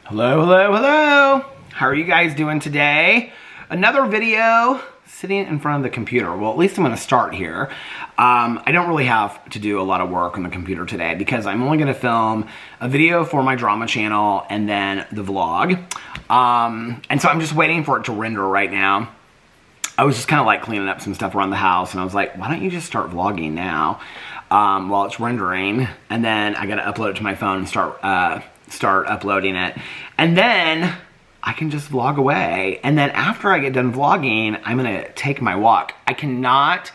Hello, hello, hello. How are you guys doing today? Another video sitting in front of the computer. Well, at least I'm gonna start here. I don't really have to do a lot of work on the computer today because I'm only gonna film a video for my drama channel and then the vlog. And so I'm just waiting for it to render right now. I was just kind of like cleaning up some stuff around the house and I was like, why don't you just start vlogging now while it's rendering? And then I gotta upload it to my phone and start uploading it, and then I can just vlog away. And then after I get done vlogging, I'm gonna take my walk. I cannot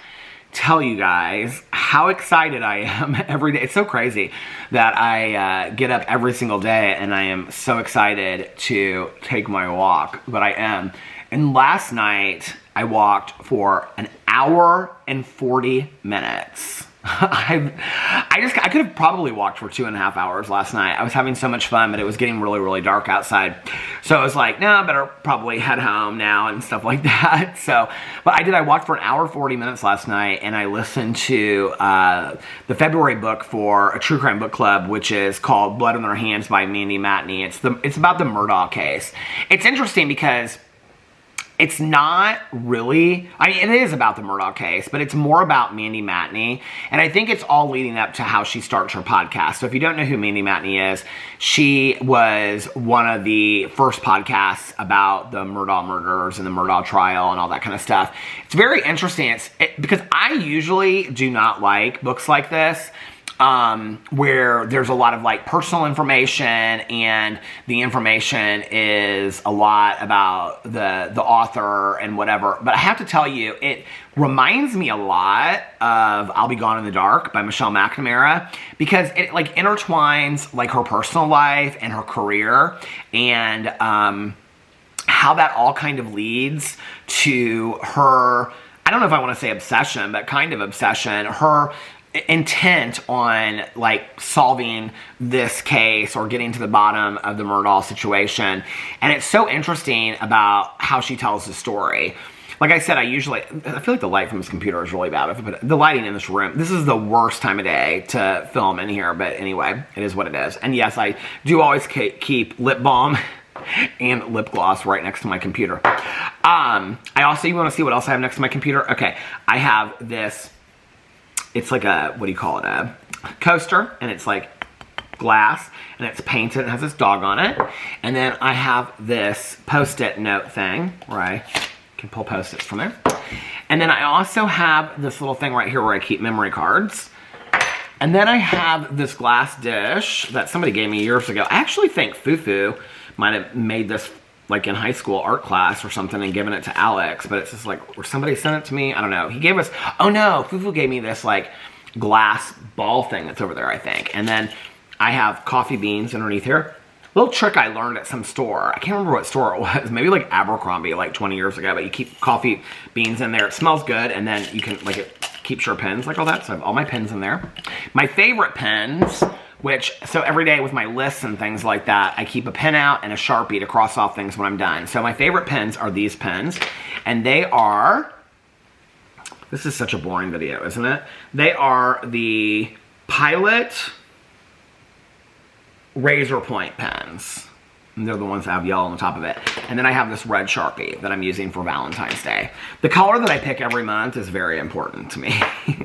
tell you guys how excited I am every day. It's so crazy that I get up every single day and I am so excited to take my walk, but I am. And last night I walked for an hour and 40 minutes. I could have probably walked for 2.5 hours last night. I was having so much fun, but it was getting really, really dark outside. So I was like, no, I better probably head home now and stuff like that. So, but I walked for an hour 40 minutes last night, and I listened to the February book for a true crime book club, which is called Blood on Their Hands by Mandy Matney. It's about the Murdaugh case. It's interesting because it's not really, I mean, it is about the Murdaugh case, but it's more about Mandy Matney. And I think it's all leading up to how she starts her podcast. So if you don't know who Mandy Matney is, she was one of the first podcasts about the Murdaugh murders and the Murdaugh trial and all that kind of stuff. It's very interesting because I usually do not like books like this. Where there's a lot of like personal information and the information is a lot about the author and whatever. But I have to tell you, it reminds me a lot of I'll Be Gone in the Dark by Michelle McNamara, because it like intertwines like her personal life and her career and how that all kind of leads to her, I don't know if I want to say obsession, but kind of obsession, her intent on like solving this case or getting to the bottom of the Murdaugh situation. And it's so interesting about how she tells the story. Like I said, I feel like the light from this computer is really bad. But the lighting in this room, this is the worst time of day to film in here. But anyway, it is what it is. And yes, I do always keep lip balm and lip gloss right next to my computer. You want to see what else I have next to my computer? Okay, I have this. It's like a, what do you call it, a coaster, and it's like glass, and it's painted, and it has this dog on it. And then I have this Post-it note thing, where I can pull Post-its from there. And then I also have this little thing right here where I keep memory cards. And then I have this glass dish that somebody gave me years ago. I actually think Fufu might have made this like in high school art class or something and given it to Alex, but it's just like, or somebody sent it to me, I don't know. He gave us, oh no, Fufu gave me this like glass ball thing that's over there, I think. And then I have coffee beans underneath here. Little trick I learned at some store. I can't remember what store it was. Maybe like Abercrombie like 20 years ago, but you keep coffee beans in there. It smells good, and then you can, like, it keeps your pens, like all that. So I have all my pens in there. My favorite pens, so every day with my lists and things like that, I keep a pen out and a Sharpie to cross off things when I'm done. So my favorite pens are these pens, and they are, this is such a boring video, isn't it? They are the Pilot Razor Point pens. And they're the ones that have yellow on the top of it. And then I have this red Sharpie that I'm using for Valentine's Day. The color that I pick every month is very important to me,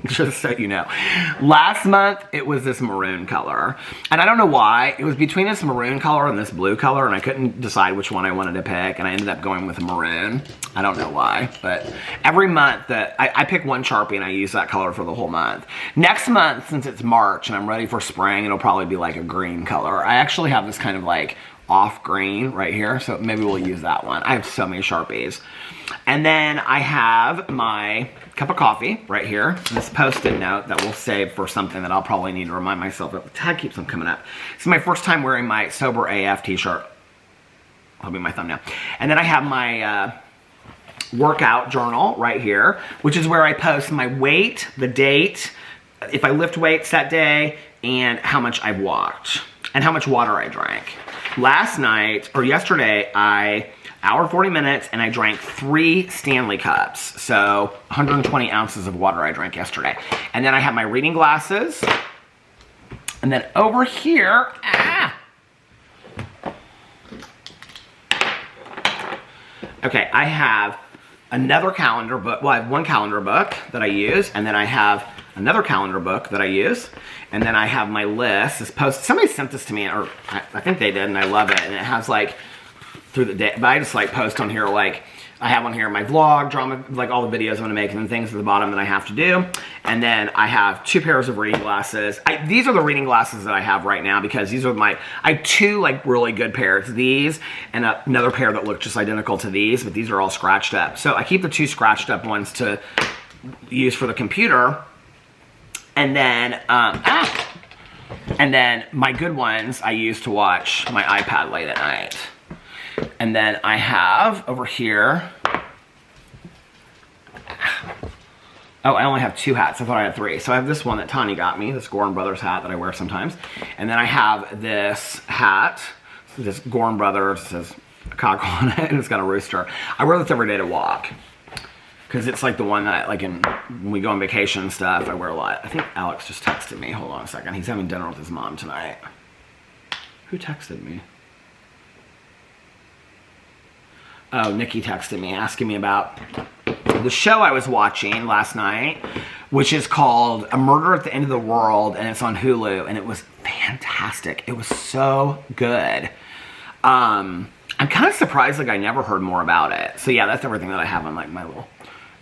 just so you know. Last month, it was this maroon color. And I don't know why. It was between this maroon color and this blue color, and I couldn't decide which one I wanted to pick, and I ended up going with a maroon. I don't know why, but every month that I pick one Sharpie and I use that color for the whole month. Next month, since it's March and I'm ready for spring, it'll probably be like a green color. I actually have this kind of like off green right here, so maybe we'll use that one. I have so many Sharpies. And then I have my cup of coffee right here, this Post-it note that we'll save for something that I'll probably need to remind myself of. The tag keeps on coming up. It's my first time wearing my Sober AF t-shirt. That'll be my thumbnail. And then I have my workout journal right here, which is where I post my weight, the date, if I lift weights that day, and how much I've walked, and how much water I drank. Last night, or yesterday, hour 40 minutes, and I drank 3 Stanley Cups. So 120 ounces of water I drank yesterday. And then I have my reading glasses. And then over here, Okay, I have another calendar book. Well, I have one calendar book that I use, and then I have another calendar book that I use, and then I have my list. This post, somebody sent this to me, or I think they did, and I love it. And it has like through the day, but I just like post on here, like I have on here my vlog, drama, like all the videos I'm gonna make, and then things at the bottom that I have to do. And then I have 2 pairs of reading glasses. These are the reading glasses that I have right now because these are I have 2 like really good pairs. These and another pair that look just identical to these, but these are all scratched up. So I keep the 2 scratched up ones to use for the computer. And then, and then my good ones I use to watch my iPad late at night. And then I have over here, oh, I only have 2 hats. I thought I had 3. So I have this one that Tanya got me, this Gorham Brothers hat that I wear sometimes. And then I have this hat, this Gorham Brothers, it says a cock on it, and it's got a rooster. I wear this every day to walk. Because it's like the one that, like, when we go on vacation and stuff, I wear a lot. I think Alex just texted me. Hold on a second. He's having dinner with his mom tonight. Who texted me? Oh, Nikki texted me asking me about the show I was watching last night, which is called A Murder at the End of the World, and it's on Hulu, and it was fantastic. It was so good. I'm kind of surprised, like, I never heard more about it. So, yeah, that's everything that I have on, like, my little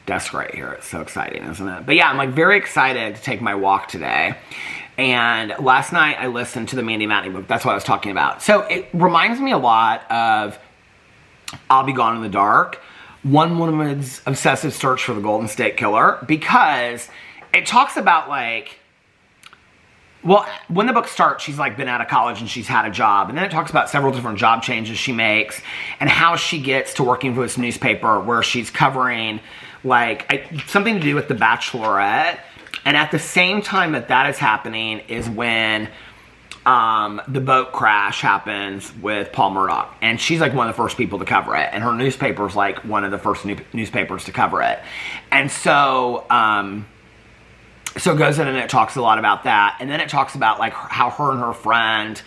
desk right here. It's so exciting, isn't it? But yeah, I'm like very excited to take my walk today. And last night I listened to the Mandy Matney book. That's what I was talking about. So it reminds me a lot of I'll Be Gone in the Dark, one woman's obsessive search for the Golden State Killer, because it talks about like, well, when the book starts, she's like been out of college and she's had a job. And then it talks about several different job changes she makes and how she gets to working for this newspaper where she's covering like something to do with The Bachelorette. And at the same time that that is happening is when the boat crash happens with Paul Murdoch. And she's like one of the first people to cover it. And her newspaper's like one of the first newspapers to cover it. And so, so it goes in and it talks a lot about that. And then it talks about like how her and her friend,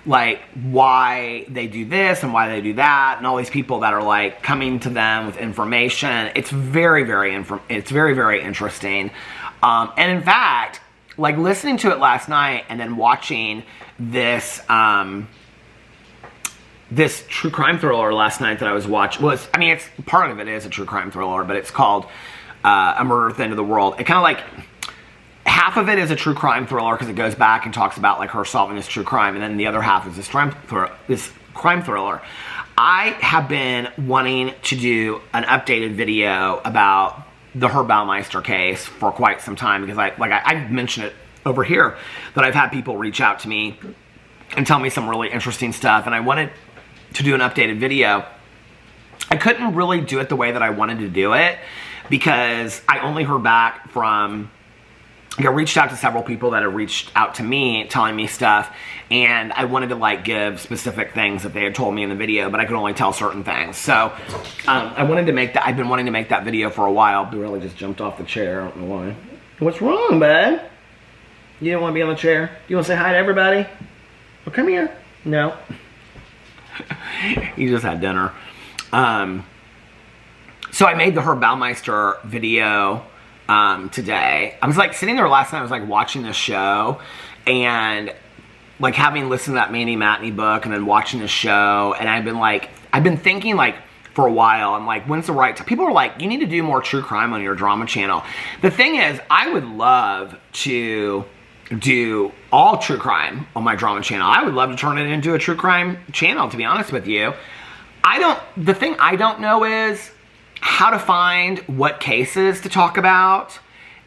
like why they do this and why they do that, and all these people that are like coming to them with information. It's very, very interesting. And in fact, like listening to it last night and then watching this this true crime thriller last night that I was watching was, I mean, it's part of it is a true crime thriller, but it's called A Murder at the End of the World. It kind of like, half of it is a true crime thriller because it goes back and talks about like her solving this true crime, and then the other half is this crime thriller. I have been wanting to do an updated video about the Herb Baumeister case for quite some time because I've mentioned it over here that I've had people reach out to me and tell me some really interesting stuff, and I wanted to do an updated video. I couldn't really do it the way that I wanted to do it because I only heard back from, I reached out to several people that have reached out to me telling me stuff, and I wanted to like give specific things that they had told me in the video, but I could only tell certain things. So I wanted to make that, I've been wanting to make that video for a while. Bill really just jumped off the chair, I don't know why. What's wrong, bud? You don't want to be on the chair? You want to say hi to everybody? Well, come here. No. He just had dinner. So I made the Herb Baumeister video today. I was like sitting there last night, I was like watching this show and like having listened to that Mandy Matney book and then watching this show, and I've been thinking like for a while, I'm like, when's the right time? People are like, you need to do more true crime on your drama channel. The thing is, I would love to do all true crime on my drama channel. I would love to turn it into a true crime channel, to be honest with you. The thing I don't know is how to find what cases to talk about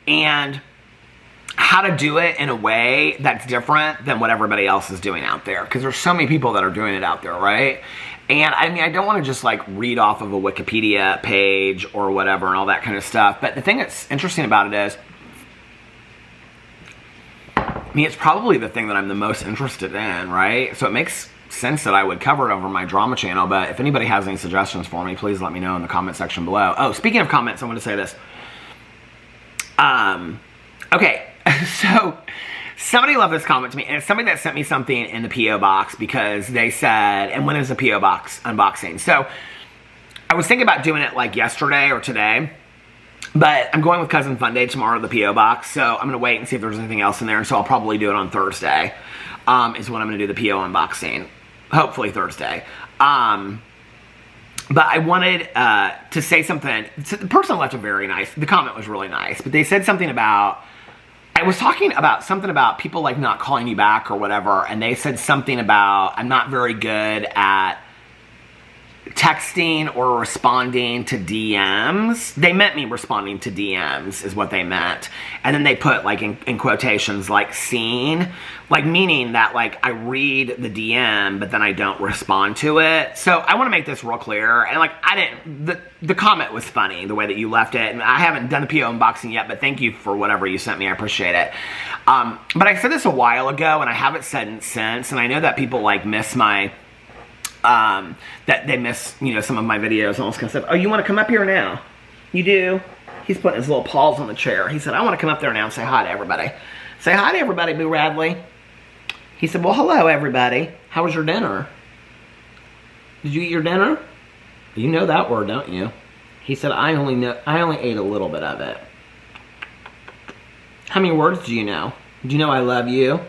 and how to do it in a way that's different than what everybody else is doing out there. Because there's so many people that are doing it out there, right? And I mean, I don't want to just like read off of a Wikipedia page or whatever and all that kind of stuff. But the thing that's interesting about it is, I mean, it's probably the thing that I'm the most interested in, right? So it makes sense that I would cover it over my drama channel, but if anybody has any suggestions for me, please let me know in the comment section below. Oh, speaking of comments, I want to say this. Okay, so somebody left this comment to me, and it's somebody that sent me something in the P.O. box because they said, and when is the P.O. box unboxing? So I was thinking about doing it like yesterday or today, but I'm going with Cousin Funday tomorrow to the P.O. box, so I'm going to wait and see if there's anything else in there, and so I'll probably do it on Thursday, is when I'm going to do the P.O. unboxing. Hopefully Thursday. But I wanted to say something. The person left a very nice, the comment was really nice, but they said something about, I was talking about something about people like not calling you back or whatever, and they said something about, I'm not very good at texting or responding to DMs. They meant me responding to DMs is what they meant. And then they put like in quotations like seen, like meaning that like I read the DM but then I don't respond to it. So I want to make this real clear. And like the comment was funny the way that you left it, and I haven't done the PO unboxing yet, but thank you for whatever you sent me. I appreciate it. But I said this a while ago and I haven't said it since, and I know that people like miss my that they miss, you know, some of my videos and all this kind of stuff. Oh, you want to come up here now? You do? He's putting his little paws on the chair. He said, I want to come up there now and say hi to everybody. Say hi to everybody, Boo Radley. He said, well, hello, everybody. How was your dinner? Did you eat your dinner? You know that word, don't you? He said, I only ate a little bit of it. How many words do you know? Do you know I love you?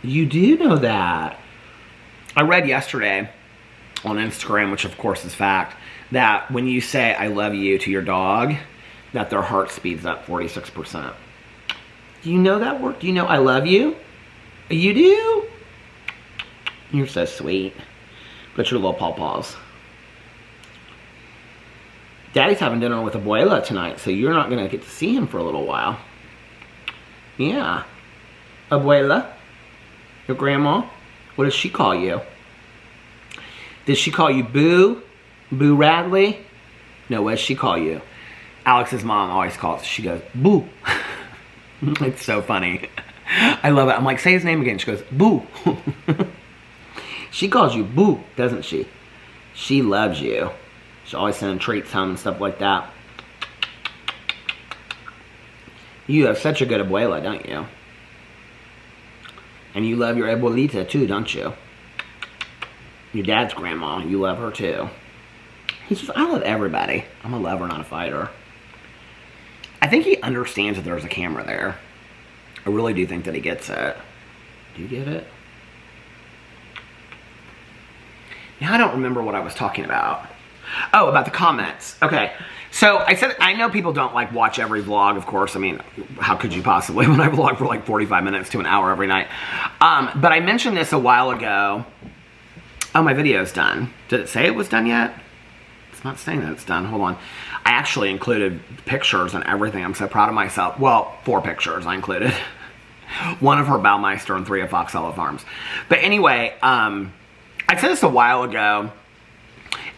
You do know that. I read yesterday on Instagram, which of course is fact, that when you say I love you to your dog, that their heart speeds up 46%. Do you know that word? Do you know I love you? You do? You're so sweet. Got your little paw-paws. Daddy's having dinner with Abuela tonight, so you're not going to get to see him for a little while. Yeah. Abuela? Your grandma? What does she call you? Did she call you Boo? Boo Radley? No, what does she call you? Alex's mom always calls, she goes, Boo. It's so funny. I love it. I'm like, say his name again. She goes, Boo. She calls you Boo, doesn't she? She loves you. She's always sending treats home and stuff like that. You have such a good abuela, don't you? And you love your abuelita too, don't you? Your dad's grandma, you love her too. He says, I love everybody. I'm a lover, not a fighter. I think he understands that there's a camera there. I really do think that he gets it. Do you get it? Now I don't remember what I was talking about. Oh, about the comments. Okay. So I said, I know people don't like watch every vlog, of course. I mean, how could you possibly when I vlog for like 45 minutes to an hour every night? But I mentioned this a while ago. Oh, my video's done. Did it say it was done yet? It's not saying that it's done. Hold on. I actually included pictures and everything. I'm so proud of myself. Well, 4 pictures I included. 1 of her Baumeister and 3 of Foxella Farms. But anyway, I said this a while ago.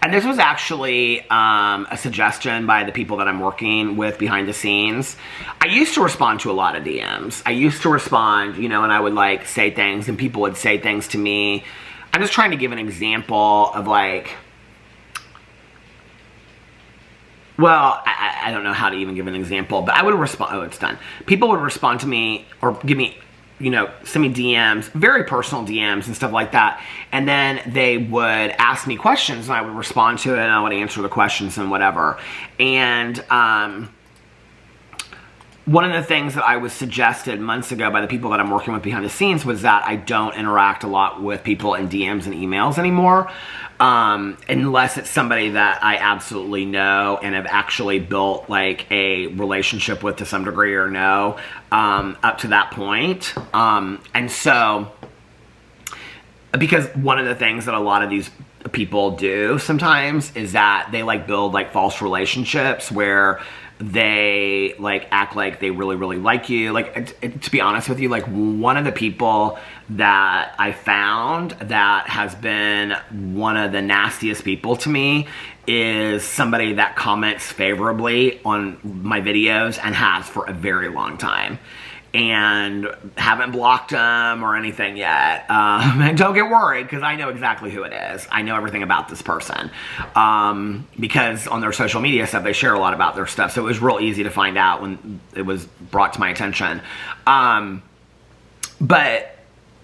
And this was actually a suggestion by the people that I'm working with behind the scenes. I used to respond to a lot of DMs. I used to respond, you know, and I would like say things and people would say things to me. I'm just trying to give an example of like, well, I don't know how to even give an example, but I would respond, oh, it's done. People would respond to me or give me, you know, send me DMs, very personal DMs and stuff like that. And then they would ask me questions and I would respond to it and I would answer the questions and whatever. And one of the things that I was suggested months ago by the people that I'm working with behind the scenes was that I don't interact a lot with people in DMs and emails anymore. Unless it's somebody that I absolutely know and have actually built like a relationship with to some degree or know, up to that point. And so, because one of the things that a lot of these people do sometimes is that they like build like false relationships where they like act like they really, really like you. Like, to be honest with you, like one of the people that I found that has been one of the nastiest people to me is somebody that comments favorably on my videos and has for a very long time. And haven't blocked them or anything yet. And don't get worried because I know exactly who it is. I know everything about this person. Because on their social media stuff, they share a lot about their stuff. So it was real easy to find out when it was brought to my attention. But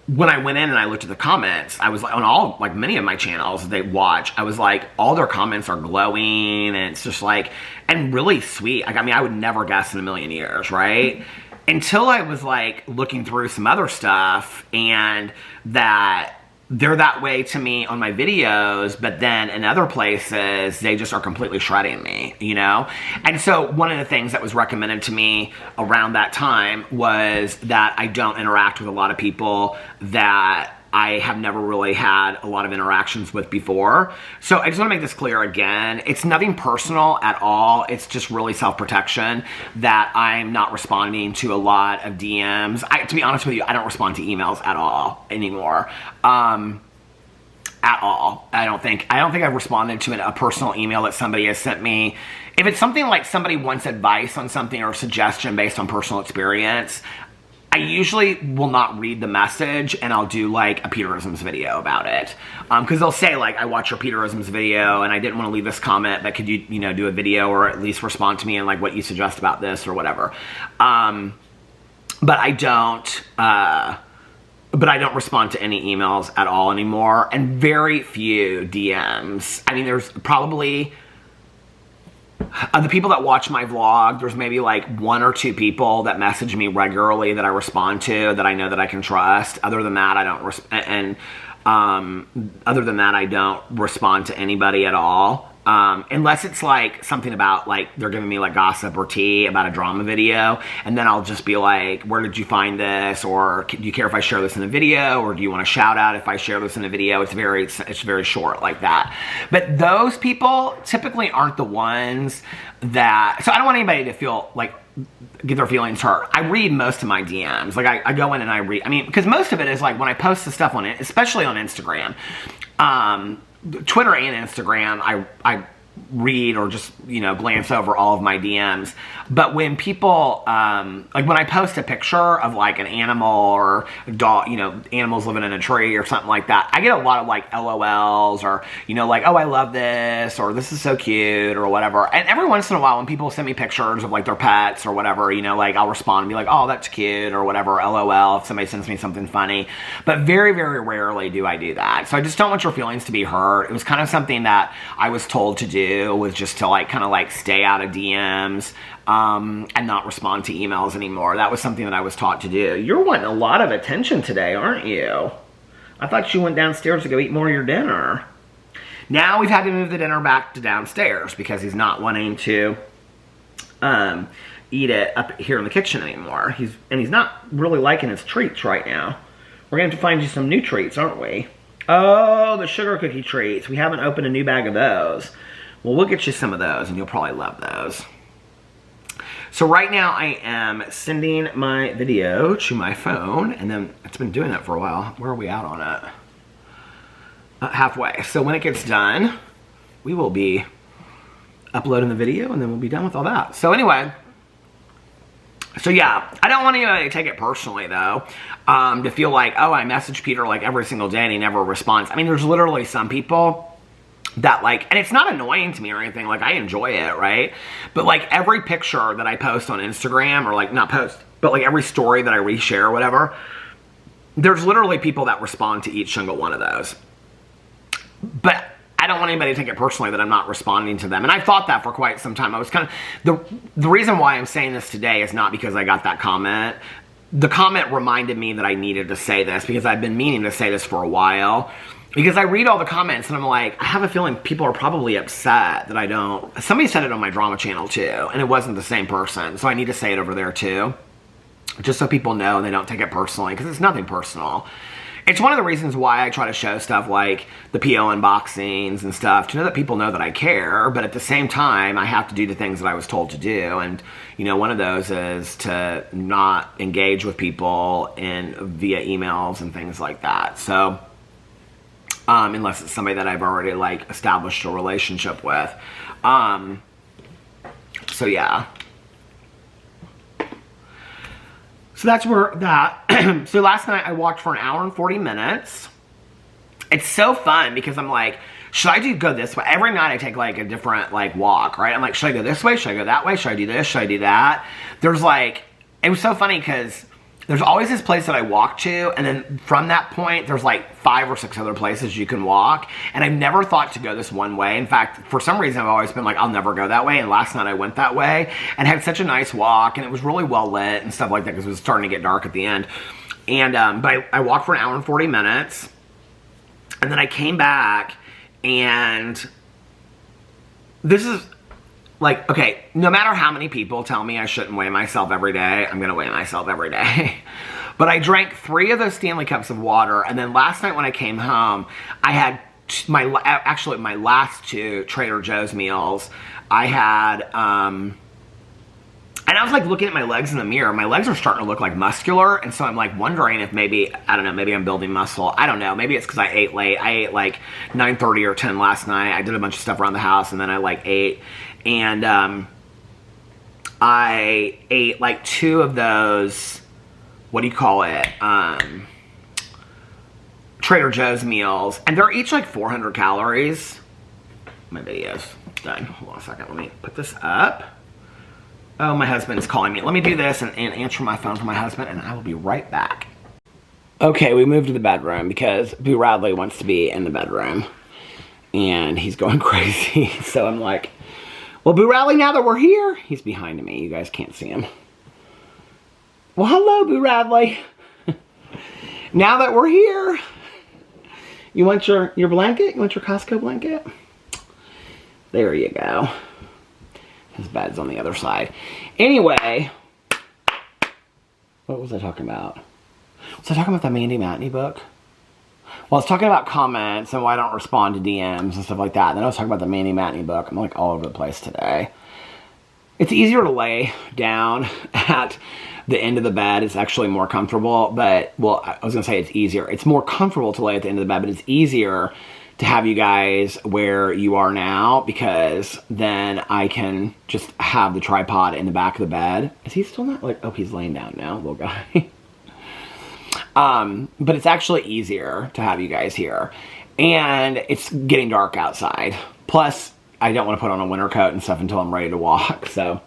when I went in and I looked at the comments, I was like, on all, like many of my channels they watch, I was like, all their comments are glowing, and it's just like, and really sweet. Like, I mean, I would never guess in a million years, right? Until I was like looking through some other stuff, and that they're that way to me on my videos, but then in other places, they just are completely shredding me, you know? And so one of the things that was recommended to me around that time was that I don't interact with a lot of people that I have never really had a lot of interactions with before. So I just want to make this clear again. It's nothing personal at all. It's just really self-protection that I'm not responding to a lot of DMs. To be honest with you, I don't respond to emails at all anymore. At all. I don't think I've responded to a personal email that somebody has sent me. If it's something like somebody wants advice on something or a suggestion based on personal experience, I usually will not read the message, and I'll do like a Peterisms video about it. Because they'll say like, I watched your Peterisms video and I didn't want to leave this comment, but could you know, do a video or at least respond to me and like what you suggest about this or whatever. But I don't respond to any emails at all anymore, and very few DMs. I mean, there's probably, of the people that watch my vlog, there's maybe like 1 or 2 people that message me regularly that I respond to, that I know that I can trust. Other than that, I don't respond to anybody at all. Unless it's like something about like, they're giving me like gossip or tea about a drama video, and then I'll just be like, where did you find this? Or do you care if I share this in a video? Or do you want a shout out if I share this in a video? It's very short like that. But those people typically aren't the ones that, so I don't want anybody to feel like, get their feelings hurt. I read most of my DMs. Like I go in and I read, I mean, because most of it is like when I post the stuff on it, especially on Instagram, Twitter and Instagram, I read or just, you know, glance over all of my DMs. But when people, like when I post a picture of like an animal or a dog, you know, animals living in a tree or something like that, I get a lot of like LOLs or, you know, like, oh, I love this, or this is so cute or whatever. And every once in a while when people send me pictures of like their pets or whatever, you know, like I'll respond and be like, oh, that's cute or whatever, LOL, if somebody sends me something funny. But very, very rarely do I do that. So I just don't want your feelings to be hurt. It was kind of something that I was told to do, was just to like kind of like stay out of DMs and not respond to emails anymore. That was something that I was taught to do. You're wanting a lot of attention today, aren't you? I thought you went downstairs to go eat more of your dinner. Now we've had to move the dinner back to downstairs because he's not wanting to eat it up here in the kitchen anymore. He's not really liking his treats right now. We're going to have to find you some new treats, aren't we? Oh, the sugar cookie treats. We haven't opened a new bag of those. Well, we'll get you some of those, and you'll probably love those. So right now, I am sending my video to my phone, and then it's been doing that for a while. Where are we at on it? Halfway. So when it gets done, we will be uploading the video, and then we'll be done with all that. So anyway, so yeah, I don't want anybody to take it personally, though, to feel like, oh, I message Peter like every single day, and he never responds. I mean, there's literally some people that like, and it's not annoying to me or anything, like I enjoy it, right? But like every picture that I post on Instagram, or like not post, but like every story that I reshare or whatever, there's literally people that respond to each single one of those. But I don't want anybody to take it personally that I'm not responding to them. And I've thought that for quite some time. I was kind of, the reason why I'm saying this today is not because I got that comment. The comment reminded me that I needed to say this because I've been meaning to say this for a while. Because I read all the comments and I'm like, I have a feeling people are probably upset that I don't. Somebody said it on my drama channel too, and it wasn't the same person. So I need to say it over there too. Just so people know and they don't take it personally, because it's nothing personal. It's one of the reasons why I try to show stuff like the PO unboxings and stuff, to know that people know that I care, but at the same time, I have to do the things that I was told to do. And, you know, one of those is to not engage with people via emails and things like that. So, unless it's somebody that I've already, like, established a relationship with. So, yeah. So that's where that, so last night I walked for an hour and 40 minutes. It's so fun because I'm like, should I go this way? Every night I take like a different like walk, right? I'm like, should I go this way? Should I go that way? Should I do this? Should I do that? There's like, it was so funny because there's always this place that I walk to, and then from that point, there's like 5 or 6 other places you can walk, and I've never thought to go this one way. In fact, for some reason, I've always been like, I'll never go that way, and last night I went that way, and had such a nice walk, and it was really well lit and stuff like that, because it was starting to get dark at the end. And, but I walked for an hour and 40 minutes, and then I came back, and this is, like, okay, no matter how many people tell me I shouldn't weigh myself every day, I'm going to weigh myself every day. But I drank 3 of those Stanley Cups of water, and then last night when I came home, I had my last 2 Trader Joe's meals. I had, and I was like looking at my legs in the mirror. My legs are starting to look like muscular, and so I'm like wondering if maybe, I don't know, maybe I'm building muscle. I don't know. Maybe it's because I ate late. I ate like 9:30 or 10 last night. I did a bunch of stuff around the house, and then I like ate. And I ate like 2 of those, what do you call it, Trader Joe's meals. And they're each like 400 calories. My video's done. Hold on a second. Let me put this up. Oh, my husband's calling me. Let me do this and answer my phone for my husband, and I will be right back. Okay, we moved to the bedroom because Boo Radley wants to be in the bedroom. And he's going crazy. So I'm like, well, Boo Radley, now that we're here, he's behind me. You guys can't see him. Well, hello, Boo Radley. Now that we're here, you want your blanket? You want your Costco blanket? There you go. His bed's on the other side. Anyway, what was I talking about? Was I talking about the Mandy Matney book? Well, I was talking about comments and why I don't respond to DMs and stuff like that. And then I was talking about the Mandy Matney book. I'm like all over the place today. It's easier to lay down at the end of the bed. It's actually more comfortable. But, well, I was going to say it's easier. It's more comfortable to lay at the end of the bed, but it's easier to have you guys where you are now, because then I can just have the tripod in the back of the bed. Is he still not like, oh, he's laying down now, little guy. But it's actually easier to have you guys here. And it's getting dark outside. Plus, I don't want to put on a winter coat and stuff until I'm ready to walk. So,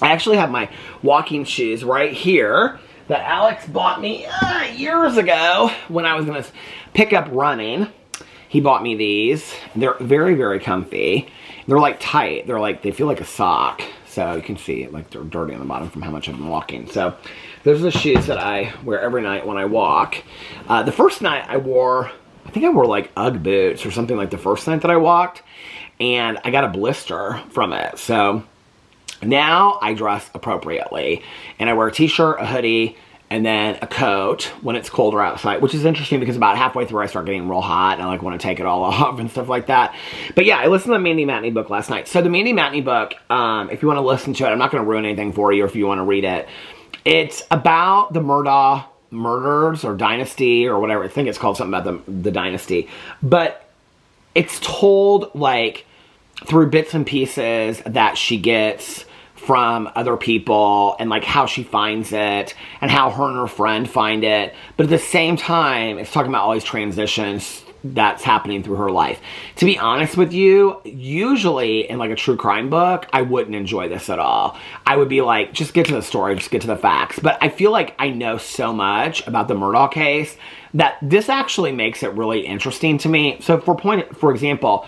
I actually have my walking shoes right here that Alex bought me years ago when I was going to pick up running. He bought me these. They're very, very comfy. They're like tight. They're like, they feel like a sock. So you can see like they're dirty on the bottom from how much I've been walking. So those are the shoes that I wear every night when I walk. The first night I think I wore like Ugg boots or something like the first night that I walked. And I got a blister from it. So now I dress appropriately. And I wear a t-shirt, a hoodie, and then a coat when it's colder outside, which is interesting because about halfway through I start getting real hot and I like want to take it all off and stuff like that. But yeah, I listened to the Mandy Matney book last night. So the Mandy Matney book, if you want to listen to it, I'm not going to ruin anything for you, or if you want to read it. It's about the Murdaugh murders or dynasty or whatever. I think it's called something about the dynasty. But it's told like through bits and pieces that she gets from other people, and like how she finds it and how her and her friend find it. But at the same time, it's talking about all these transitions that's happening through her life. To be honest with you, usually in like a true crime book, I wouldn't enjoy this at all. I would be like, just get to the story, just get to the facts. But I feel like I know so much about the Murdaugh case that this actually makes it really interesting to me. So for example,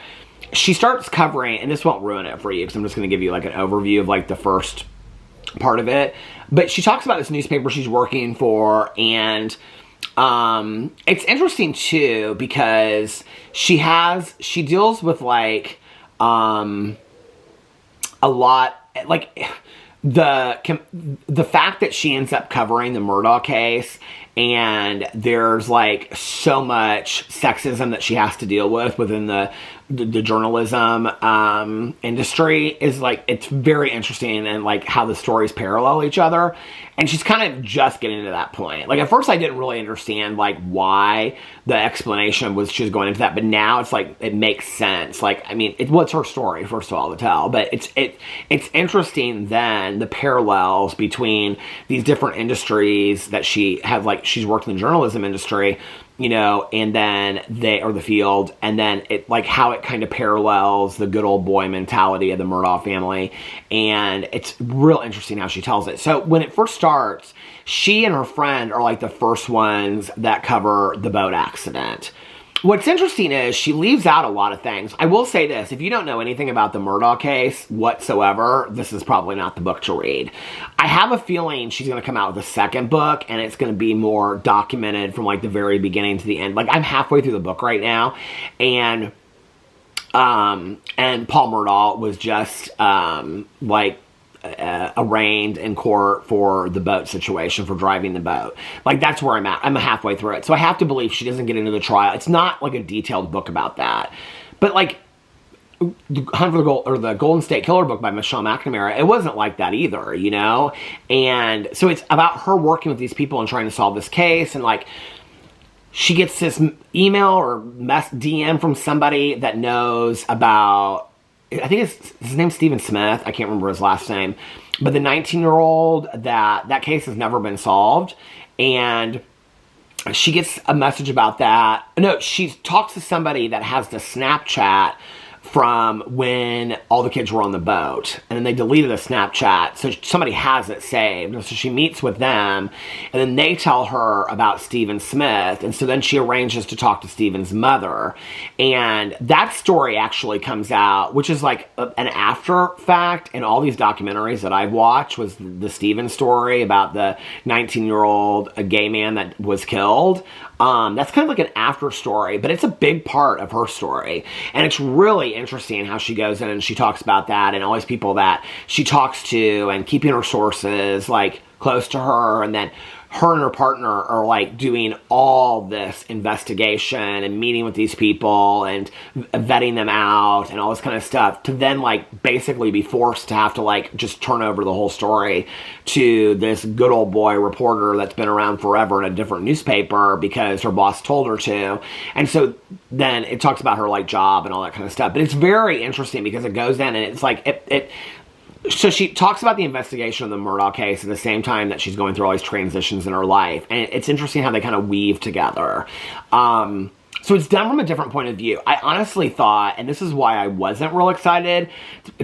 she starts covering, and this won't ruin it for you because I'm just going to give you like an overview of like the first part of it. But she talks about this newspaper she's working for, and it's interesting too because she deals with like a lot, like the fact that she ends up covering the Murdaugh case, and there's like so much sexism that she has to deal with within the journalism industry is like, it's very interesting, and like how the stories parallel each other. And she's kind of just getting to that point. Like at first I didn't really understand like why the explanation was she was going into that, but now it's like it makes sense. Like, I mean, what's her story first of all to tell, but it's interesting then the parallels between these different industries that she has, like she's worked in the journalism industry, you know, and then or the field, and then it, like, how it kind of parallels the good old boy mentality of the Murdaugh family, and it's real interesting how she tells it. So when it first starts, she and her friend are like the first ones that cover the boat accident. What's interesting is she leaves out a lot of things. I will say this, if you don't know anything about the Murdaugh case whatsoever, this is probably not the book to read. I have a feeling she's going to come out with a second book, and it's going to be more documented from like the very beginning to the end. Like, I'm halfway through the book right now, and Paul Murdaugh was just arraigned in court for the boat situation, for driving the boat. Like, that's where I'm at. I'm halfway through it. So I have to believe she doesn't get into the trial. It's not like a detailed book about that. But like Hunt for the Gold, or the Golden State Killer book by Michelle McNamara, it wasn't like that either, you know? And so it's about her working with these people and trying to solve this case, and like she gets this email or DM from somebody that knows about, I think his name's Stephen Smith. I can't remember his last name. But the 19-year-old, that case has never been solved. And she gets a message about that. No, she talks to somebody that has the Snapchat from when all the kids were on the boat. And then they deleted the Snapchat, so somebody has it saved. And so she meets with them, and then they tell her about Stephen Smith. And so then she arranges to talk to Stephen's mother. And that story actually comes out, which is like an after fact in all these documentaries that I've watched, was the Stephen story about the 19-year-old gay man that was killed. That's kind of like an after story, but it's a big part of her story. And it's really interesting how she goes in and she talks about that, and all these people that she talks to, and keeping her sources like close to her. And then her and her partner are like doing all this investigation and meeting with these people and vetting them out and all this kind of stuff, to then like basically be forced to have to like just turn over the whole story to this good old boy reporter that's been around forever in a different newspaper because her boss told her to. And so then it talks about her like job and all that kind of stuff. But it's very interesting because it goes in and it's like so she talks about the investigation of the Murdaugh case at the same time that she's going through all these transitions in her life. And it's interesting how they kind of weave together. So it's done from a different point of view. I honestly thought, and this is why I wasn't real excited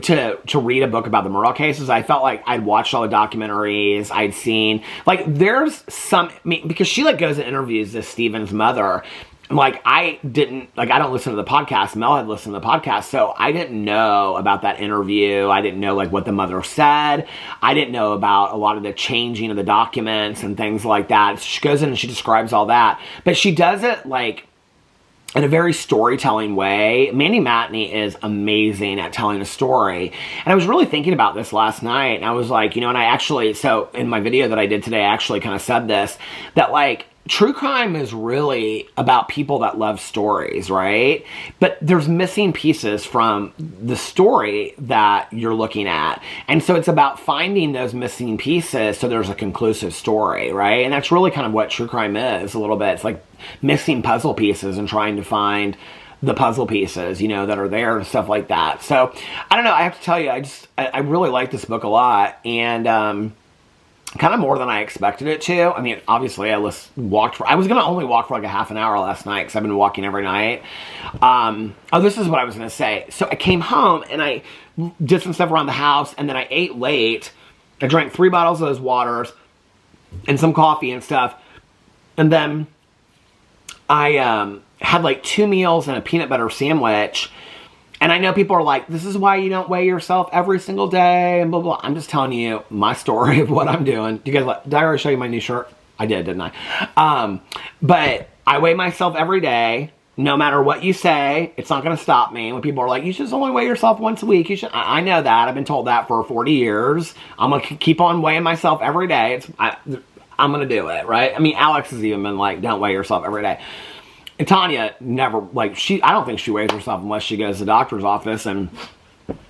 to read a book about the Murdaugh cases. I felt like I'd watched all the documentaries. I'd seen, like, there's some, I mean, because she like goes and interviews this Stephen's mother. Like, I don't listen to the podcast. Mel had listened to the podcast, so I didn't know about that interview. I didn't know, like, what the mother said. I didn't know about a lot of the changing of the documents and things like that. So she goes in and she describes all that. But she does it, like, in a very storytelling way. Mandy Matney is amazing at telling a story. And I was really thinking about this last night, and I was like, you know, and I actually, so in my video that I did today, I actually kind of said this, that, like, true crime is really about people that love stories, right? But there's missing pieces from the story that you're looking at. And so it's about finding those missing pieces so there's a conclusive story, right? And that's really kind of what true crime is a little bit. It's like missing puzzle pieces and trying to find the puzzle pieces, you know, that are there and stuff like that. So, I don't know, I have to tell you, I really like this book a lot, and kind of more than I expected it to. I mean, obviously, I was going to only walk for like a half an hour last night because I've been walking every night. This is what I was going to say. So I came home and I did some stuff around the house, and then I ate late. I drank 3 bottles of those waters and some coffee and stuff. And then I had like 2 meals and a peanut butter sandwich. And I know people are like, this is why you don't weigh yourself every single day and blah, blah. I'm just telling you my story of what I'm doing. Do you guys like, did I already show you my new shirt? I did, didn't I? But I weigh myself every day. No matter what you say, it's not going to stop me. When people are like, you should only weigh yourself once a week. You should. I know that. I've been told that for 40 years. I'm going to keep on weighing myself every day. I'm going to do it, right? I mean, Alex has even been like, don't weigh yourself every day. And Tanya never, like, I don't think she weighs herself unless she goes to the doctor's office and,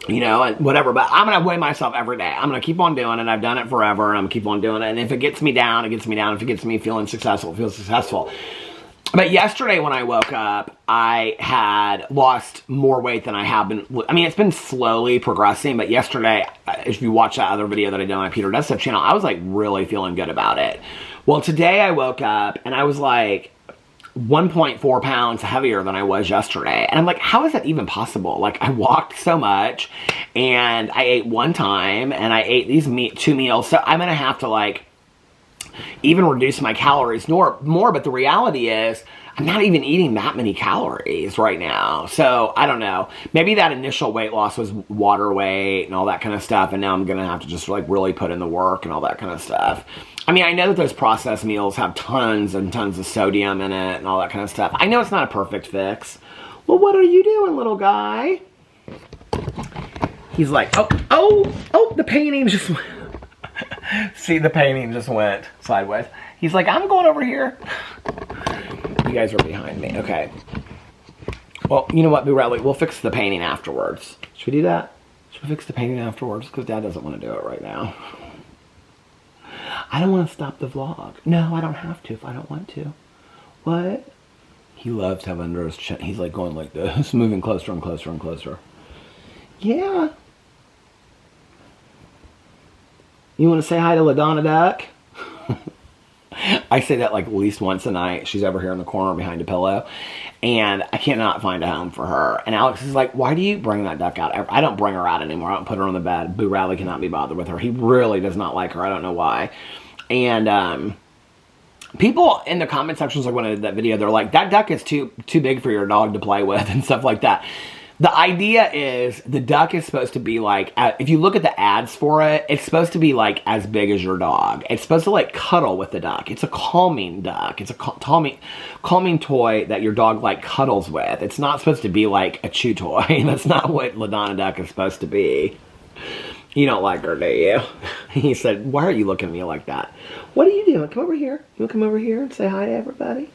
you know, and whatever. But I'm going to weigh myself every day. I'm going to keep on doing it. I've done it forever, and I'm going to keep on doing it. And if it gets me down, it gets me down. If it gets me feeling successful, it feels successful. But yesterday when I woke up, I had lost more weight than I have been. I mean, it's been slowly progressing, but yesterday, if you watch that other video that I did on my Peter Dust channel, I was like really feeling good about it. Well, today I woke up and I was like, 1.4 pounds heavier than I was yesterday. And I'm like, how is that even possible? Like, I walked so much, and I ate one time, and I ate these 2 meals. So I'm going to have to, like, even reduce my calories more. But the reality is, I'm not even eating that many calories right now. So, I don't know. Maybe that initial weight loss was water weight and all that kind of stuff. And now I'm going to have to just, like, really put in the work and all that kind of stuff. I mean, I know that those processed meals have tons and tons of sodium in it and all that kind of stuff. I know it's not a perfect fix. Well, what are you doing, little guy? He's like, oh, the painting just went. See, the painting just went sideways. He's like, I'm going over here. You guys are behind me. Okay. Well, you know what, Boo Radley? We'll fix the painting afterwards. Should we do that? Should we fix the painting afterwards? Because Dad doesn't want to do it right now. I don't want to stop the vlog. No, I don't have to if I don't want to. What? He loves to have under his chin. He's like going like this, moving closer and closer and closer. Yeah. You want to say hi to Lon Duck? I say that like at least once a night. She's over here in the corner behind a pillow. And I cannot find a home for her. And Alex is like, why do you bring that duck out? I don't bring her out anymore. I don't put her on the bed. Boo Radley cannot be bothered with her. He really does not like her. I don't know why. And people in the comment sections, like when I did that video, they're like, that duck is too big for your dog to play with and stuff like that. The idea is the duck is supposed to be like, if you look at the ads for it, it's supposed to be like as big as your dog. It's supposed to like cuddle with the duck. It's a calming duck. It's a calming toy that your dog like cuddles with. It's not supposed to be like a chew toy. That's not what Lon Duck is supposed to be. You don't like her, do you? He said, why are you looking at me like that? What are you doing? Come over here. You want to come over here and say hi to everybody?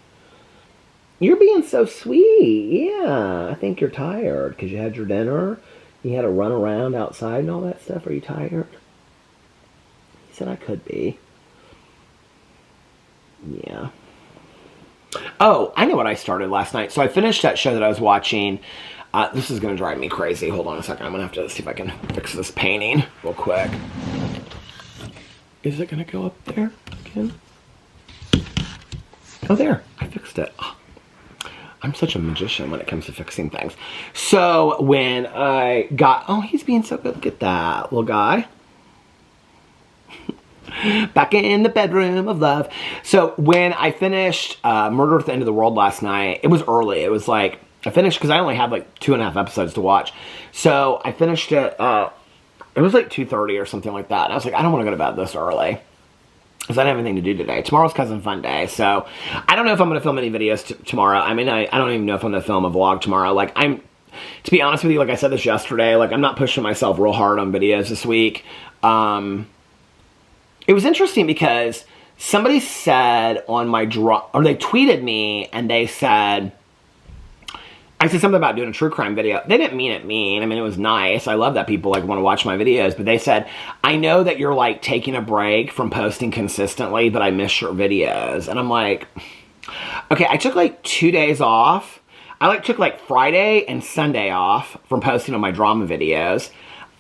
You're being so sweet. Yeah, I think you're tired because you had your dinner. You had to run around outside and all that stuff. Are you tired? He said, I could be. Yeah. Oh, I know what I started last night. So I finished that show that I was watching. This is going to drive me crazy. Hold on a second. I'm going to have to see if I can fix this painting real quick. Is it going to go up there again? Oh, there. I fixed it. Oh. I'm such a magician when it comes to fixing things. So when I got... Oh, he's being so good. Look at that little guy. Back in the bedroom of love. So when I finished Murder at the End of the World last night, it was early. It was like... I finished because I only had like 2.5 episodes to watch. So I finished it... it was like 2:30 or something like that. And I was like, I don't want to go to bed this early. Because I don't have anything to do today. Tomorrow's Cousin Funday, so I don't know if I'm going to film any videos tomorrow. I mean, I don't even know if I'm going to film a vlog tomorrow. Like, to be honest with you, like I said this yesterday, like, I'm not pushing myself real hard on videos this week. It was interesting because somebody said on my or they tweeted me, and they said... I said something about doing a true crime video. They didn't mean it mean. I mean, it was nice. I love that people like want to watch my videos. But they said, I know that you're like taking a break from posting consistently, but I miss your videos. And I'm like, okay, I took like 2 days off. I like took like Friday and Sunday off from posting on my drama videos.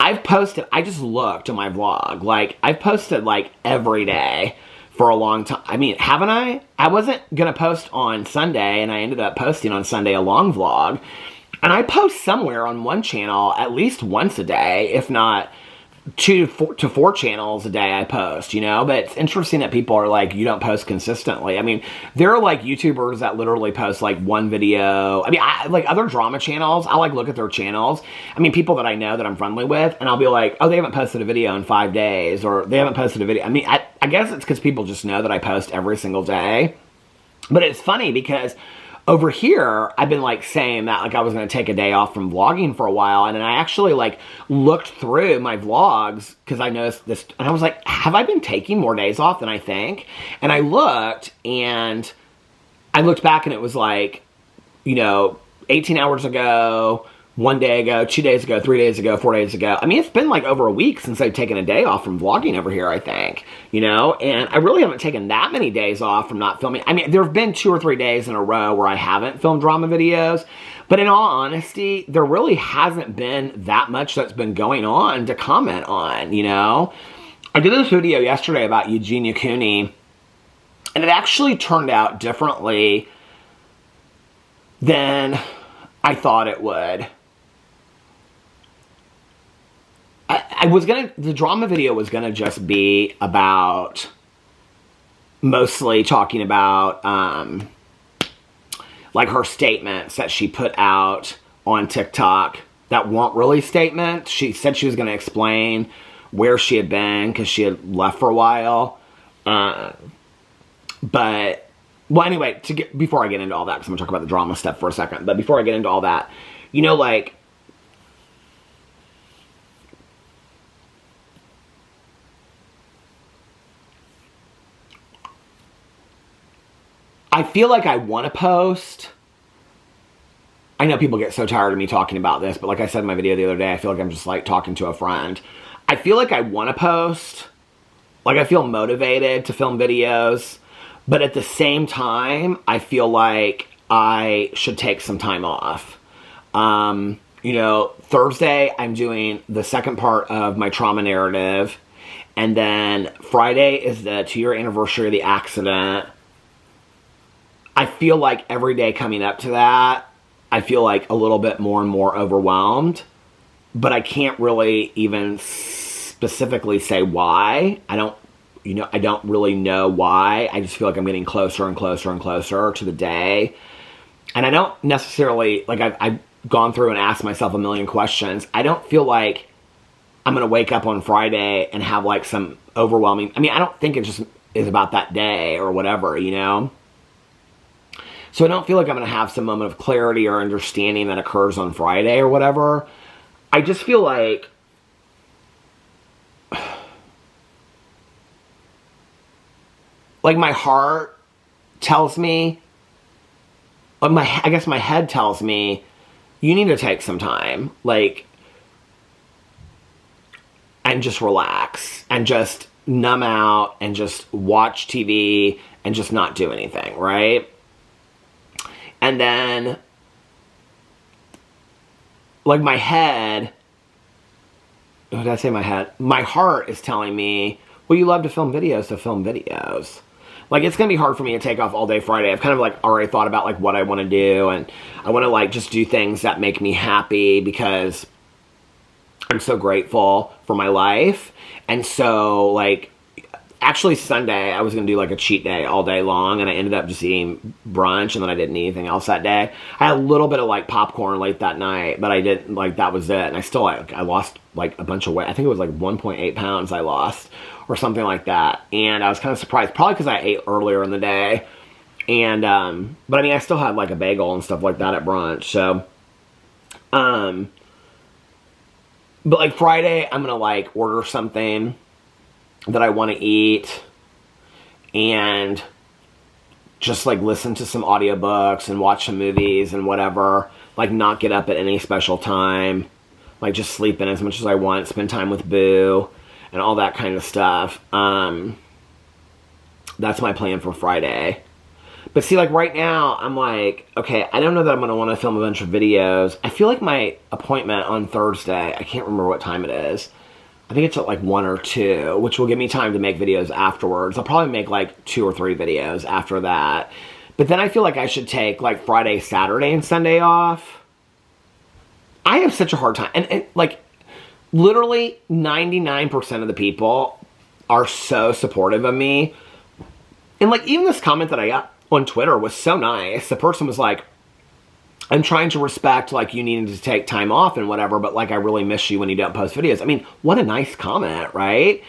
I've posted, I just looked at my vlog. Like, I've posted like every day for a long time. I mean, haven't I? I wasn't going to post on Sunday, and I ended up posting on Sunday a long vlog. And I post somewhere on one channel at least once a day, if not 2 to 4 channels a day I post, you know? But it's interesting that people are like, you don't post consistently. I mean, there are like YouTubers that literally post like one video. I mean, like other drama channels, I like look at their channels. I mean, people that I know that I'm friendly with, and I'll be like, oh, they haven't posted a video in 5 days, or they haven't posted a video. I mean, I guess it's because people just know that I post every single day. But it's funny because over here, I've been like saying that like I was going to take a day off from vlogging for a while. And then I actually like looked through my vlogs because I noticed this. And I was like, have I been taking more days off than I think? And I looked back and it was like, you know, 18 hours ago, 1 day ago, 2 days ago, 3 days ago, 4 days ago. I mean, it's been like over a week since I've taken a day off from vlogging over here, I think, you know, and I really haven't taken that many days off from not filming. I mean, there have been 2 or 3 days in a row where I haven't filmed drama videos, but in all honesty, there really hasn't been that much that's been going on to comment on, you know. I did this video yesterday about Eugenia Cooney, and it actually turned out differently than I thought it would. The drama video was gonna just be about, mostly talking about, like her statements that she put out on TikTok that weren't really statements. She said she was gonna explain where she had been because she had left for a while. But, well, anyway, before I get into all that, because I'm gonna talk about the drama stuff for a second, but before I get into all that, you know, like, I feel like I want to post. I know people get so tired of me talking about this, but like I said in my video the other day, I feel like I'm just like talking to a friend. I feel like I want to post. Like I feel motivated to film videos, but at the same time, I feel like I should take some time off. You know, Thursday, I'm doing the second part of my trauma narrative. And then Friday is the 2-year anniversary of the accident. I feel like every day coming up to that, I feel like a little bit more and more overwhelmed, but I can't really even specifically say why. I don't really know why. I just feel like I'm getting closer and closer and closer to the day. And I don't necessarily, like I've gone through and asked myself a million questions. I don't feel like I'm going to wake up on Friday and have like some overwhelming, I mean, I don't think it just is about that day or whatever, you know? So I don't feel like I'm going to have some moment of clarity or understanding that occurs on Friday or whatever. I just feel like my heart tells me, I guess my head tells me, you need to take some time, like, and just relax and just numb out and just watch TV and just not do anything, right? And then, like, my head, what did I say my head? My heart is telling me, well, you love to film videos, so film videos. Like, it's going to be hard for me to take off all day Friday. I've kind of, like, already thought about, like, what I want to do. And I want to, like, just do things that make me happy because I'm so grateful for my life. And so, like, actually Sunday, I was going to do, like, a cheat day all day long. And I ended up just eating brunch. And then I didn't eat anything else that day. I had a little bit of, like, popcorn late that night. But I didn't, like, that was it. And I still, like, I lost, like, a bunch of weight. I think it was, like, 1.8 pounds I lost. Or something like that. And I was kind of surprised. Probably because I ate earlier in the day. And, but I mean, I still had like a bagel and stuff like that at brunch. So, but like Friday, I'm going to like order something that I want to eat. And just like listen to some audiobooks and watch some movies and whatever. Like not get up at any special time. Like just sleep in as much as I want. Spend time with Boo. And all that kind of stuff. That's my plan for Friday. But see, like, right now, I'm like, okay, I don't know that I'm going to want to film a bunch of videos. I feel like my appointment on Thursday, I can't remember what time it is. I think it's at, like, 1 or 2, which will give me time to make videos afterwards. I'll probably make, like, 2 or 3 videos after that. But then I feel like I should take, like, Friday, Saturday, and Sunday off. I have such a hard time. And like, literally 99% of the people are so supportive of me. And like even this comment that I got on Twitter was so nice. The person was like, I'm trying to respect like you needing to take time off and whatever, but like I really miss you when you don't post videos. I mean, what a nice comment, right?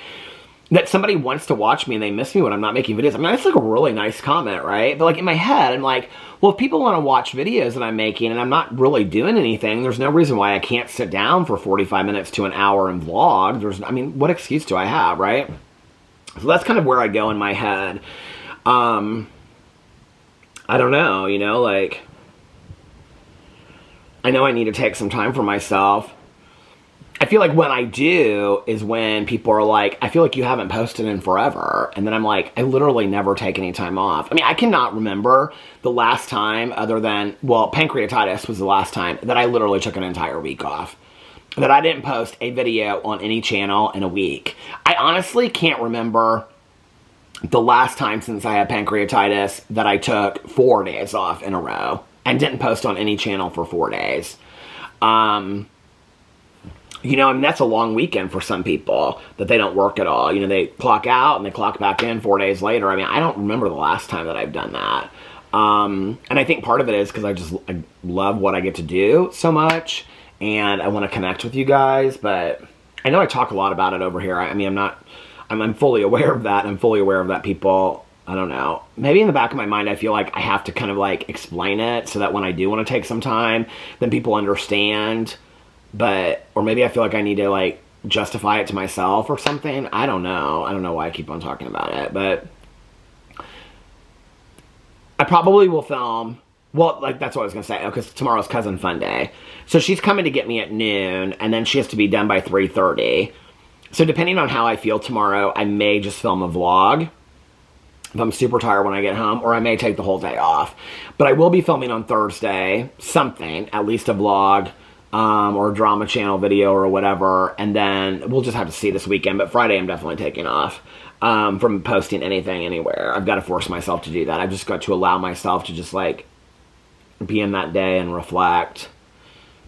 That somebody wants to watch me and they miss me when I'm not making videos. I mean, that's like a really nice comment, right? But like in my head, I'm like, well, if people want to watch videos that I'm making and I'm not really doing anything, there's no reason why I can't sit down for 45 minutes to an hour and vlog. I mean, what excuse do I have, right? So that's kind of where I go in my head. I don't know, you know, like, I know I need to take some time for myself. I feel like when I do is when people are like, I feel like you haven't posted in forever. And then I'm like, I literally never take any time off. I mean, I cannot remember the last time other than, well, pancreatitis was the last time that I literally took an entire week off. That I didn't post a video on any channel in a week. I honestly can't remember the last time since I had pancreatitis that I took 4 days off in a row. and didn't post on any channel for 4 days. You know, I mean, that's a long weekend for some people that they don't work at all. You know, they clock out and they clock back in 4 days later. I mean, I don't remember the last time that I've done that. And I think part of it is because I love what I get to do so much, and I want to connect with you guys. But I know I talk a lot about it over here. I mean, I'm fully aware of that. I'm fully aware of that people, I don't know, maybe in the back of my mind I feel like I have to kind of like explain it so that when I do want to take some time, then people understand. But, or maybe I feel like I need to like justify it to myself or something. I don't know. I don't know why I keep on talking about it, but I probably will film. Well, like, that's what I was going to say. Because tomorrow's Cousin Funday. So she's coming to get me at noon, and then she has to be done by 3:30. So depending on how I feel tomorrow, I may just film a vlog if I'm super tired when I get home, or I may take the whole day off. But I will be filming on Thursday something, at least a vlog, or a drama channel video or whatever, and then we'll just have to see this weekend. But Friday I'm definitely taking off from posting anything anywhere. I've got to force myself to do that. I've just got to allow myself to just like be in that day and reflect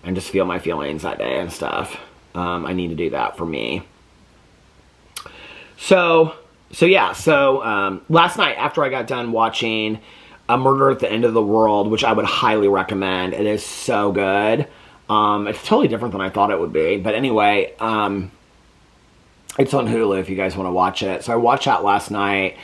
and just feel my feelings that day and stuff. I need to do that for me. So last night after I got done watching A Murder at the End of the World, which I would highly recommend. It is so good. It's totally different than I thought it would be. But anyway, it's on Hulu if you guys want to watch it. So I watched that last night.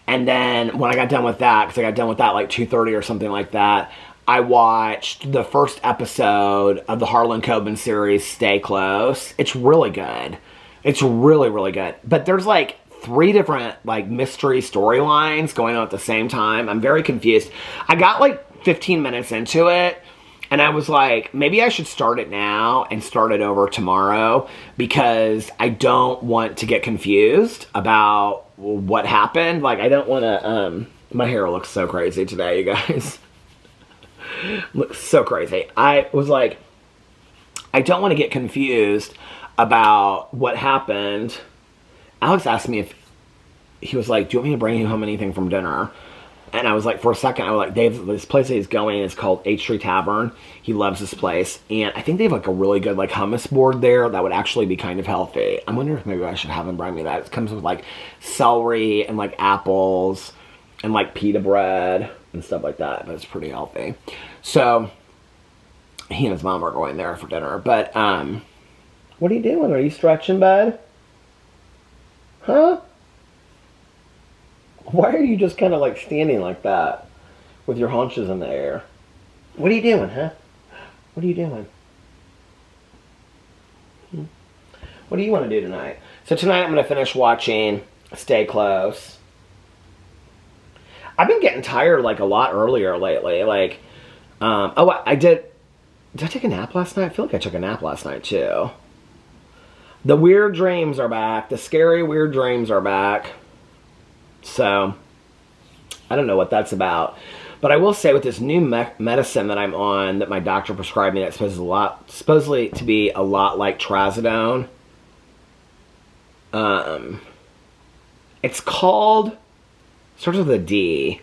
And then when I got done with that, because I got done with that like 2:30 or something like that, I watched the first episode of the Harlan Coben series, Stay Close. It's really good. It's really, really good. But there's like 3 different like mystery storylines going on at the same time. I'm very confused. I got like 15 minutes into it, and I was like, maybe I should start it now and start it over tomorrow, because I don't want to get confused about what happened. Like, I don't want to, my hair looks so crazy today, you guys. Looks so crazy. I was like, I don't want to get confused about what happened. Alex asked me if, he was like, do you want me to bring you home anything from dinner? And I was like, for a second, I was like, Dave, this place that he's going is called H Tree Tavern. He loves this place. And I think they have like a really good like hummus board there that would actually be kind of healthy. I'm wondering if maybe I should have him bring me that. It comes with like celery and like apples and like pita bread and stuff like that. But it's pretty healthy. So he and his mom are going there for dinner. But what are you doing? Are you stretching, bud? Huh? Why are you just kind of like standing like that with your haunches in the air? What are you doing, huh? What are you doing? What do you want to do tonight? So tonight I'm going to finish watching Stay Close. I've been getting tired like a lot earlier lately. Like, oh, did I take a nap last night? I feel like I took a nap last night too. The weird dreams are back. The scary weird dreams are back. So, I don't know what that's about. But I will say with this new medicine that I'm on, that my doctor prescribed me, that's supposedly to be a lot like trazodone. It's called, starts with a D.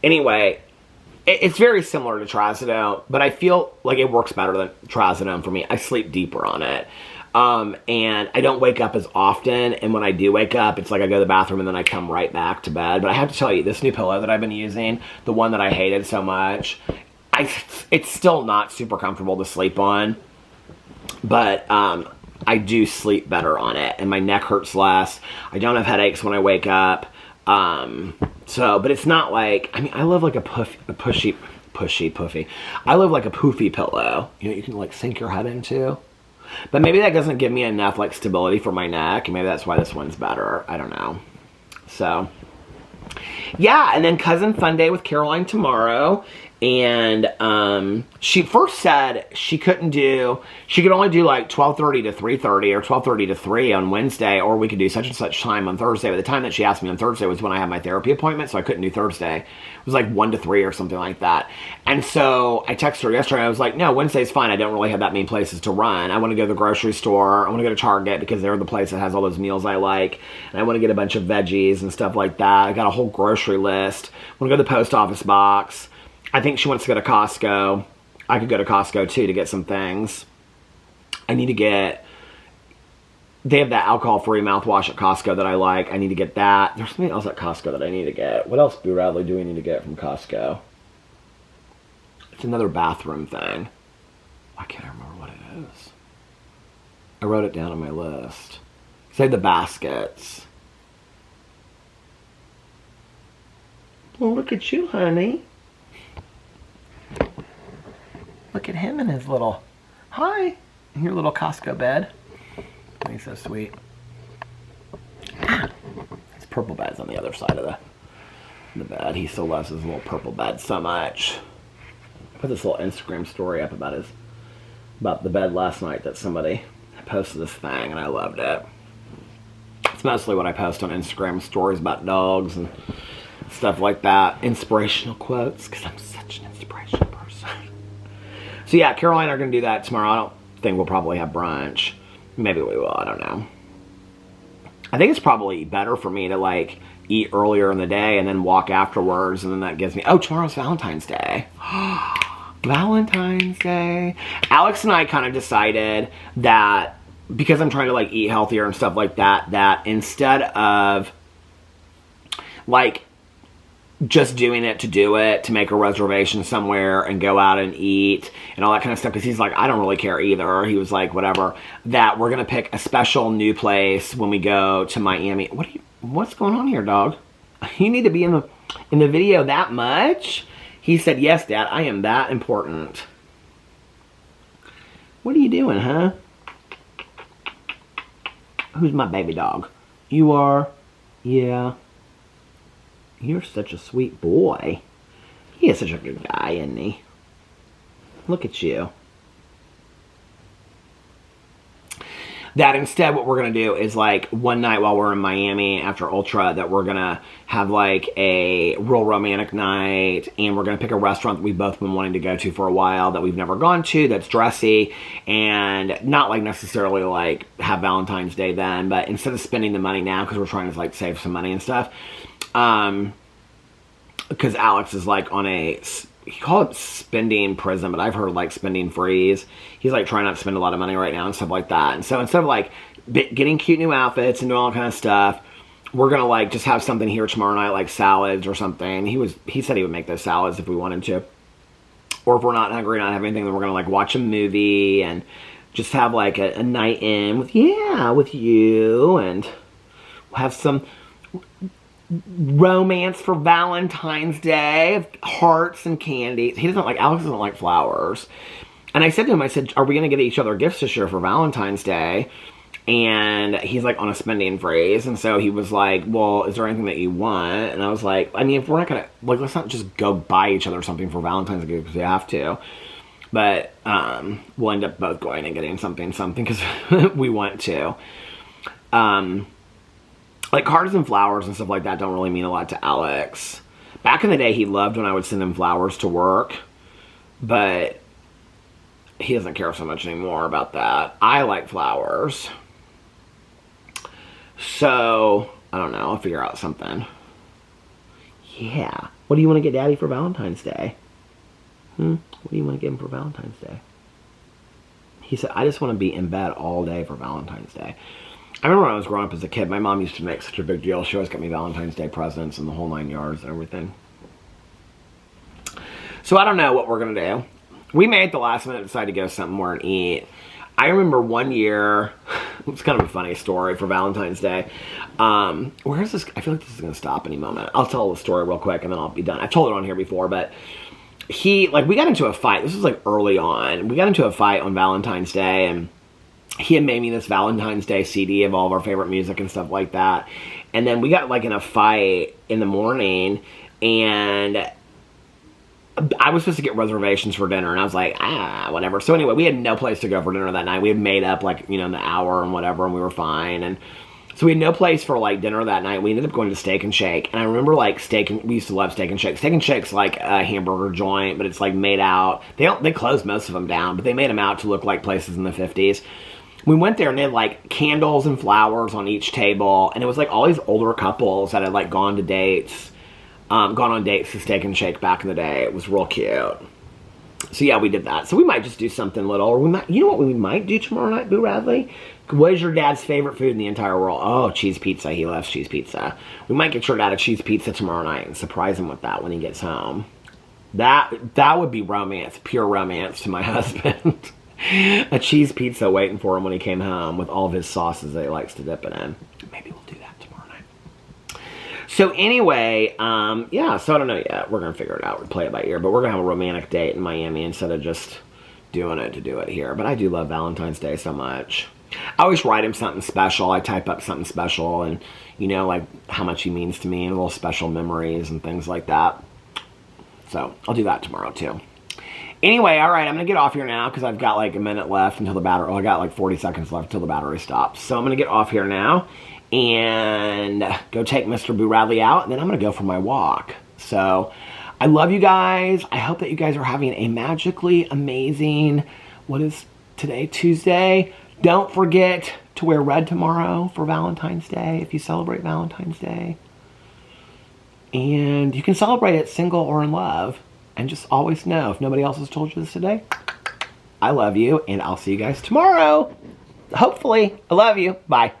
Anyway, it's very similar to trazodone, but I feel like it works better than trazodone for me. I sleep deeper on it. And I don't wake up as often, and when I do wake up, it's like I go to the bathroom and then I come right back to bed. But I have to tell you, this new pillow that I've been using, the one that I hated so much, it's still not super comfortable to sleep on, but I do sleep better on it, and my neck hurts less. I don't have headaches when I wake up. But it's not like, I mean, I live like a puffy. I live like a poofy pillow, you know, you can like sink your head into. But maybe that doesn't give me enough like stability for my neck, and maybe that's why this one's better. I don't know. So, yeah, and then Cousin Funday with Caroline tomorrow, And she first said she could only do like 12:30 to 3:30 or 12:30 to 3 on Wednesday, or we could do such and such time on Thursday. But the time that she asked me on Thursday was when I had my therapy appointment, so I couldn't do Thursday. It was like 1 to 3 or something like that. And so I texted her yesterday. I was like, no, Wednesday's fine. I don't really have that many places to run. I want to go to the grocery store. I want to go to Target because they're the place that has all those meals I like. And I want to get a bunch of veggies and stuff like that. I got a whole grocery list. I want to go to the post office box. I think she wants to go to Costco. I could go to Costco too to get some things. I need to get... They have that alcohol-free mouthwash at Costco that I like. I need to get that. There's something else at Costco that I need to get. What else, Boo Radley, do we need to get from Costco? It's another bathroom thing. I can't remember what it is. I wrote it down on my list. Say the baskets. Well, look at you, honey. Look at him in his little... Hi! In your little Costco bed. He's so sweet. His purple bed's on the other side of the bed. He still loves his little purple bed so much. I put this little Instagram story up about the bed last night that somebody posted this thing, and I loved it. It's mostly what I post on Instagram stories about dogs and stuff like that. Inspirational quotes, because I'm such an inspirational person. So yeah, Caroline and I are going to do that tomorrow. I don't think we'll probably have brunch. Maybe we will, I don't know. I think it's probably better for me to like eat earlier in the day and then walk afterwards, and then that gives me... Oh, tomorrow's Valentine's Day. Valentine's Day. Alex and I kind of decided that because I'm trying to like eat healthier and stuff like that, that instead of like just doing it to do it, to make a reservation somewhere and go out and eat and all that kind of stuff, because he's like, I don't really care either. He was like, whatever, that we're going to pick a special new place when we go to Miami. What's going on here, dog? You need to be in the video that much? He said, yes, Dad, I am that important. What are you doing, huh? Who's my baby dog? You are? Yeah. You're such a sweet boy. He is such a good guy, isn't he? Look at you. That instead what we're going to do is like one night while we're in Miami after Ultra, that we're going to have like a real romantic night, and we're going to pick a restaurant that we've both been wanting to go to for a while that we've never gone to, that's dressy, and not like necessarily like have Valentine's Day then, but instead of spending the money now, because we're trying to like save some money and stuff, because Alex is like on a... He called it spending prison, but I've heard like spending freeze. He's like trying not to spend a lot of money right now and stuff like that. And so instead of like getting cute new outfits and doing all kind of stuff, we're gonna like just have something here tomorrow night, like salads or something. He said he would make those salads if we wanted to. Or if we're not hungry, not have anything, then we're gonna like watch a movie and just have like a night in with you, and we'll have some romance for Valentine's Day, hearts and candy. Alex doesn't like flowers. And I said to him, I said, are we going to get each other gifts this year for Valentine's Day? And he's like on a spending freeze. And so he was like, well, is there anything that you want? And I was like, I mean, if we're not going to, like, let's not just go buy each other something for Valentine's Day because we have to. But we'll end up both going and getting something because we want to. Like cards and flowers and stuff like that don't really mean a lot to Alex. Back in the day, he loved when I would send him flowers to work, but he doesn't care so much anymore about that. I like flowers. So, I don't know, I'll figure out something. Yeah. What do you want to get Daddy for Valentine's Day? What do you want to get him for Valentine's Day? He said, I just want to be in bed all day for Valentine's Day. I remember when I was growing up as a kid, my mom used to make such a big deal. She always got me Valentine's Day presents and the whole 9 yards and everything. So I don't know what we're going to do. We may at the last minute decide to go somewhere and eat. I remember one year, it's kind of a funny story for Valentine's Day. Where is this? I feel like this is going to stop any moment. I'll tell the story real quick and then I'll be done. I've told it on here before, but we got into a fight. This was like early on. We got into a fight on Valentine's Day, and he had made me this Valentine's Day CD of all of our favorite music and stuff like that. And then we got like in a fight in the morning, and I was supposed to get reservations for dinner, and I was like, whatever. So anyway, we had no place to go for dinner that night. We had made up, like, you know, in the hour and whatever, and we were fine. And so we had no place for, like, dinner that night. We ended up going to Steak and Shake. And I remember, like, we used to love Steak and Shake. Steak and Shake's like a hamburger joint, but it's, like, made out. They closed most of them down, but they made them out to look like places in the 50s. We went there, and they had, like, candles and flowers on each table. And it was, like, all these older couples that had, like, gone on dates to Steak and Shake back in the day. It was real cute. So yeah, we did that. So we might just do something little, or we might, you know what we might do tomorrow night, Boo Radley? What is your dad's favorite food in the entire world? Oh, cheese pizza. He loves cheese pizza. We might get your dad a cheese pizza tomorrow night and surprise him with that when he gets home. That would be romance, pure romance to my husband. A cheese pizza waiting for him when he came home with all of his sauces that he likes to dip it in. Maybe we'll do that tomorrow night. So anyway, yeah, so I don't know yet. We're going to figure it out. We'll play it by ear. But we're going to have a romantic date in Miami instead of just doing it to do it here. But I do love Valentine's Day so much. I always write him something special. I type up something special and, you know, like how much he means to me and little special memories and things like that. So I'll do that tomorrow too. Anyway, all right, I'm going to get off here now because I've got like a minute left until the battery, I got like 40 seconds left until the battery stops. So I'm going to get off here now and go take Mr. Boo Radley out, and then I'm going to go for my walk. So I love you guys. I hope that you guys are having a magically amazing, what is today, Tuesday? Don't forget to wear red tomorrow for Valentine's Day if you celebrate Valentine's Day. And you can celebrate it single or in love. And just always know, if nobody else has told you this today, I love you, and I'll see you guys tomorrow. Hopefully. I love you. Bye.